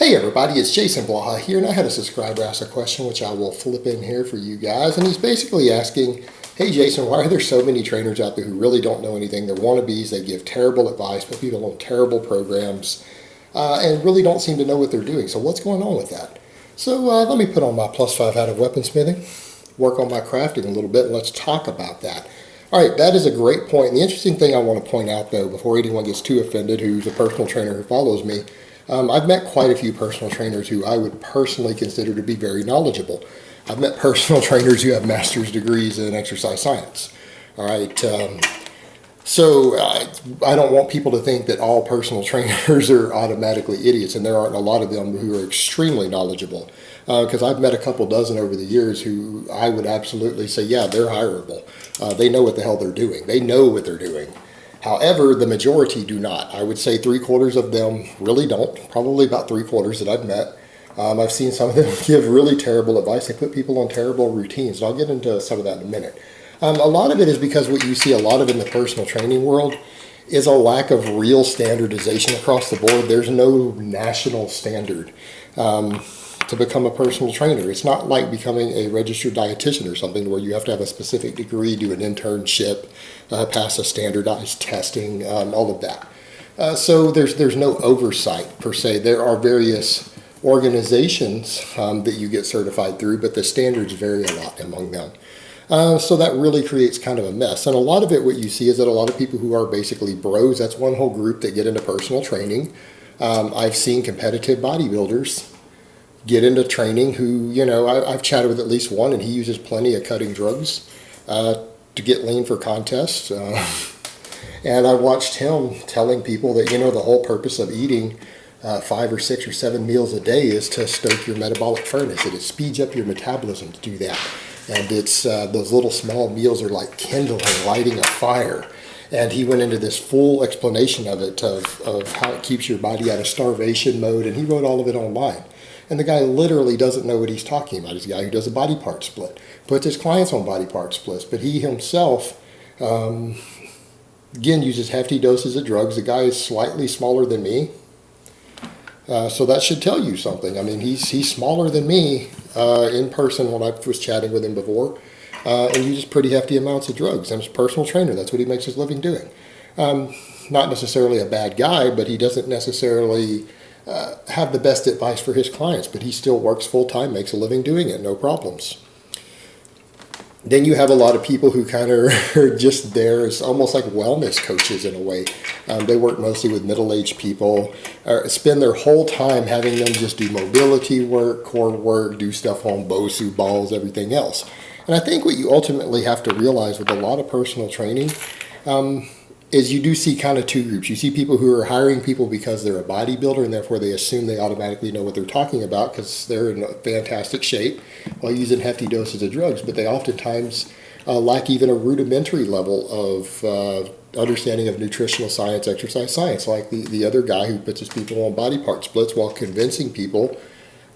Hey everybody, it's Jason Blaha here, and I had a subscriber ask a question which I will flip in here for you guys, and he's basically asking, hey Jason, why are there so many trainers out there who really don't know anything? They're wannabes, they give terrible advice, put people on terrible programs, and really don't seem to know what they're doing. So what's going on with that? So let me put on my +5 hat of weaponsmithing, work on my crafting a little bit, and let's talk about that. All right, that is a great point. And the interesting thing I want to point out, though, before anyone gets too offended who's a personal trainer who follows me, I've met quite a few personal trainers who I would personally consider to be very knowledgeable. I've met personal trainers who have master's degrees in exercise science. All right, so I don't want people to think that all personal trainers are automatically idiots, and there aren't a lot of them who are extremely knowledgeable. Because I've met a couple dozen over the years who I would absolutely say, yeah, they're hireable. They know what the hell they're doing. They know what they're doing. However, the majority do not. I would say 3/4 of them really don't. Probably about 3/4 that I've met. I've seen some of them give really terrible advice. They put people on terrible routines. And I'll get into some of that in a minute. A lot of it is because what you see a lot of in the personal training world is a lack of real standardization across the board. There's no national standard to become a personal trainer. It's not like becoming a registered dietitian or something where you have to have a specific degree, do an internship, pass a standardized testing, all of that. So there's no oversight per se. There are various organizations that you get certified through, but the standards vary a lot among them. So that really creates kind of a mess. And a lot of it, what you see is that a lot of people who are basically bros, that's one whole group that get into personal training. I've seen competitive bodybuilders get into training who, I've chatted with at least one, and he uses plenty of cutting drugs to get lean for contests. And I watched him telling people that, the whole purpose of eating 5 or 6 or 7 meals a day is to stoke your metabolic furnace. It speeds up your metabolism to do that. And it's those little small meals are like kindling, lighting a fire. And he went into this full explanation of it, of how it keeps your body out of starvation mode, and he wrote all of it online. And the guy literally doesn't know what he's talking about. He's a guy who does a body part split, puts his clients on body part splits, but he himself, again, uses hefty doses of drugs. The guy is slightly smaller than me, so that should tell you something. I mean, he's smaller than me in person when I was chatting with him before, and uses pretty hefty amounts of drugs. And he's a personal trainer. That's what he makes his living doing. Not necessarily a bad guy, but he doesn't necessarily have the best advice for his clients, but he still works full-time, makes a living doing it, no problems. Then you have a lot of people who kind of are just there as almost like wellness coaches in a way. They work mostly with middle-aged people, or spend their whole time having them just do mobility work, core work, do stuff on BOSU balls, everything else. And I think what you ultimately have to realize with a lot of personal training is you do see kind of two groups. You see people who are hiring people because they're a bodybuilder and therefore they assume they automatically know what they're talking about because they're in fantastic shape while using hefty doses of drugs, but they oftentimes lack even a rudimentary level of understanding of nutritional science, exercise science, like the other guy who puts his people on body part splits while convincing people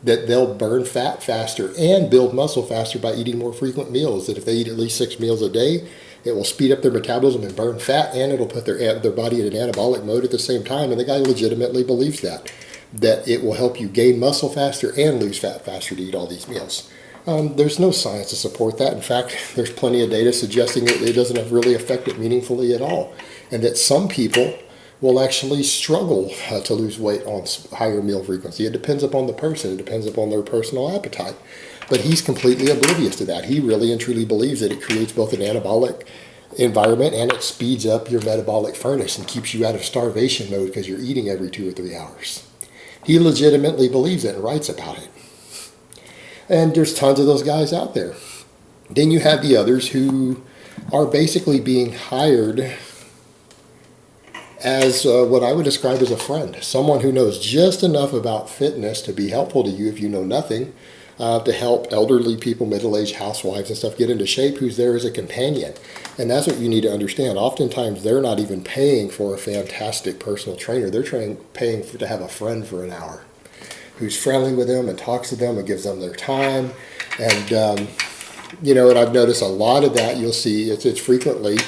that they'll burn fat faster and build muscle faster by eating more frequent meals, that if they eat at least 6 meals a day, it will speed up their metabolism and burn fat, and it'll put their body in an anabolic mode at the same time. And the guy legitimately believes that it will help you gain muscle faster and lose fat faster to eat all these meals. There's no science to support that. In fact, there's plenty of data suggesting that it doesn't really affect it meaningfully at all, and that some people will actually struggle to lose weight on higher meal frequency. It depends upon the person. It depends upon their personal appetite. But he's completely oblivious to that. He really and truly believes that it creates both an anabolic environment and it speeds up your metabolic furnace and keeps you out of starvation mode because you're eating every 2 or 3 hours. He legitimately believes it and writes about it. And there's tons of those guys out there. Then you have the others who are basically being hired as what I would describe as a friend, someone who knows just enough about fitness to be helpful to you if you know nothing, to help elderly people, middle-aged housewives and stuff get into shape, who's there as a companion. And that's what you need to understand. Oftentimes, they're not even paying for a fantastic personal trainer. They're paying to have a friend for an hour who's friendly with them and talks to them and gives them their time. And, and I've noticed a lot of that. You'll see it's frequently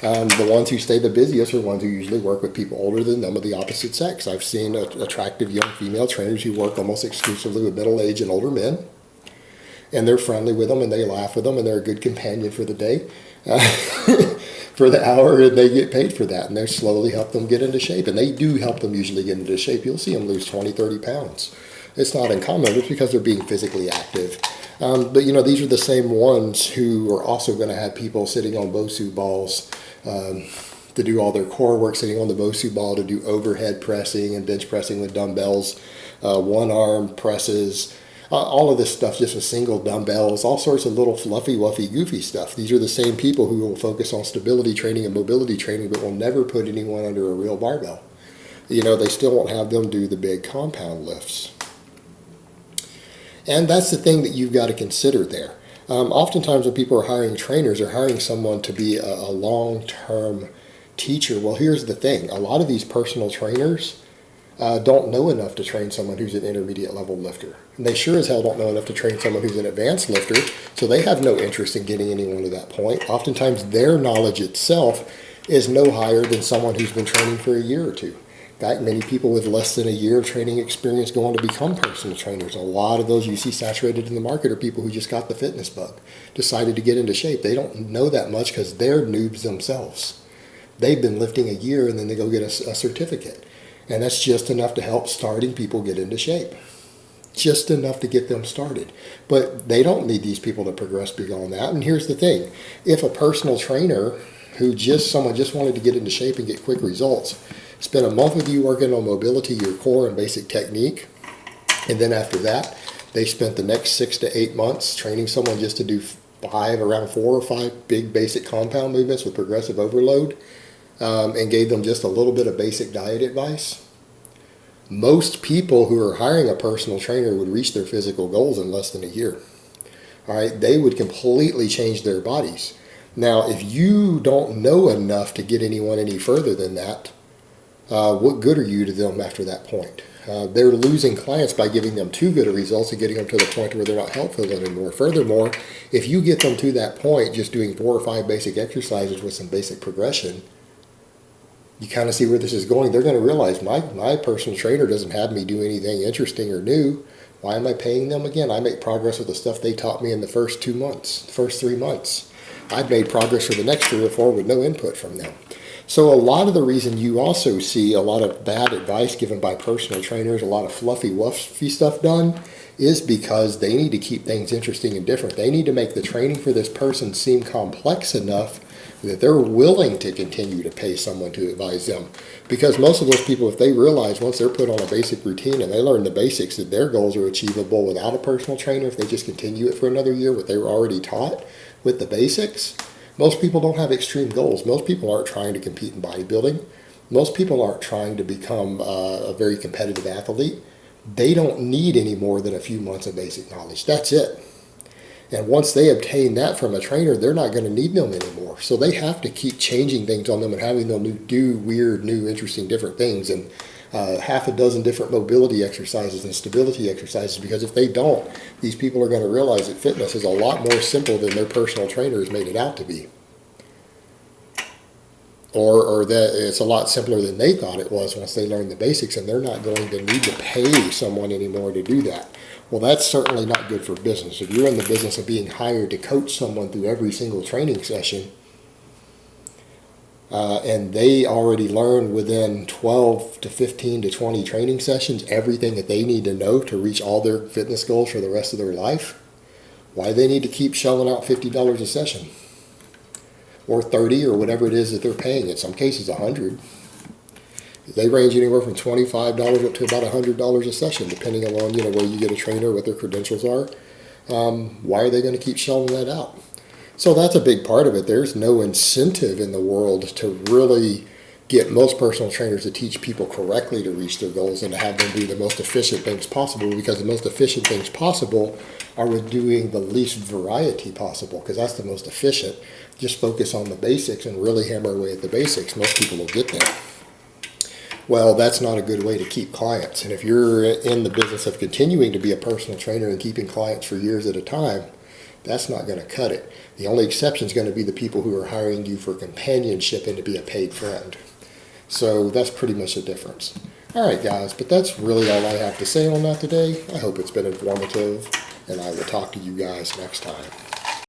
The ones who stay the busiest are ones who usually work with people older than them of the opposite sex. I've seen attractive young female trainers who work almost exclusively with middle-aged and older men, and they're friendly with them, and they laugh with them, and they're a good companion for the day, for the hour, and they get paid for that, and they slowly help them get into shape, and they do help them usually get into shape. You'll see them lose 20, 30 pounds. It's not uncommon. It's because they're being physically active. But these are the same ones who are also going to have people sitting on BOSU balls to do all their core work, sitting on the BOSU ball to do overhead pressing and bench pressing with dumbbells, one arm presses, all of this stuff just with single dumbbells, all sorts of little fluffy, wuffy, goofy stuff. These are the same people who will focus on stability training and mobility training, but will never put anyone under a real barbell. They still won't have them do the big compound lifts. And that's the thing that you've got to consider there. Oftentimes when people are hiring trainers, they're hiring someone to be a long-term teacher. Well, here's the thing. A lot of these personal trainers don't know enough to train someone who's an intermediate level lifter. And they sure as hell don't know enough to train someone who's an advanced lifter, so they have no interest in getting anyone to that point. Oftentimes their knowledge itself is no higher than someone who's been training for a year or two. In fact, many people with less than a year of training experience go on to become personal trainers. A lot of those you see saturated in the market are people who just got the fitness bug, decided to get into shape. They don't know that much because they're noobs themselves. They've been lifting a year and then they go get a certificate. And that's just enough to help starting people get into shape. Just enough to get them started. But they don't need these people to progress beyond that. And here's the thing. If a personal trainer someone just wanted to get into shape and get quick results, spend a month with you working on mobility, your core, and basic technique, and then after that, they spent the next 6 to 8 months training someone just to do around 4 or 5 big basic compound movements with progressive overload, and gave them just a little bit of basic diet advice. Most people who are hiring a personal trainer would reach their physical goals in less than a year. All right, they would completely change their bodies. Now, if you don't know enough to get anyone any further than that, what good are you to them after that point? They're losing clients by giving them too good of results and getting them to the point where they're not helpful anymore. Furthermore, if you get them to that point just doing 4 or 5 basic exercises with some basic progression, you kind of see where this is going. They're going to realize my personal trainer doesn't have me do anything interesting or new. Why am I paying them again? I make progress with the stuff they taught me in the first 2 months, the first 3 months. I've made progress for the next 3 or 4 with no input from them. So a lot of the reason you also see a lot of bad advice given by personal trainers, a lot of fluffy, wuffy stuff done, is because they need to keep things interesting and different. They need to make the training for this person seem complex enough that they're willing to continue to pay someone to advise them. Because most of those people, if they realize once they're put on a basic routine and they learn the basics, that their goals are achievable without a personal trainer, if they just continue it for another year, what they were already taught with the basics. Most people don't have extreme goals. Most people aren't trying to compete in bodybuilding. Most people aren't trying to become a very competitive athlete. They don't need any more than a few months of basic knowledge. That's it. And once they obtain that from a trainer, they're not going to need them anymore. So they have to keep changing things on them and having them do weird, new, interesting, different things. And half a dozen different mobility exercises and stability exercises, because if they don't, these people are going to realize that fitness is a lot more simple than their personal trainer has made it out to be. Or that it's a lot simpler than they thought it was once they learned the basics, and they're not going to need to pay someone anymore to do that. Well, that's certainly not good for business. If you're in the business of being hired to coach someone through every single training session, and they already learn within 12 to 15 to 20 training sessions everything that they need to know to reach all their fitness goals for the rest of their life, why do they need to keep shelling out $50 a session? Or 30, or whatever it is that they're paying. In some cases, 100. They range anywhere from $25 up to about $100 a session, depending on where you get a trainer, what their credentials are. Why are they going to keep shelling that out? So that's a big part of it. There's no incentive in the world to really get most personal trainers to teach people correctly to reach their goals and to have them do the most efficient things possible, because the most efficient things possible are with doing the least variety possible, because that's the most efficient. Just focus on the basics and really hammer away at the basics. Most people will get there. Well, that's not a good way to keep clients. And if you're in the business of continuing to be a personal trainer and keeping clients for years at a time, that's not going to cut it. The only exception is going to be the people who are hiring you for companionship and to be a paid friend. So that's pretty much the difference. All right, guys, but that's really all I have to say on that today. I hope it's been informative, and I will talk to you guys next time.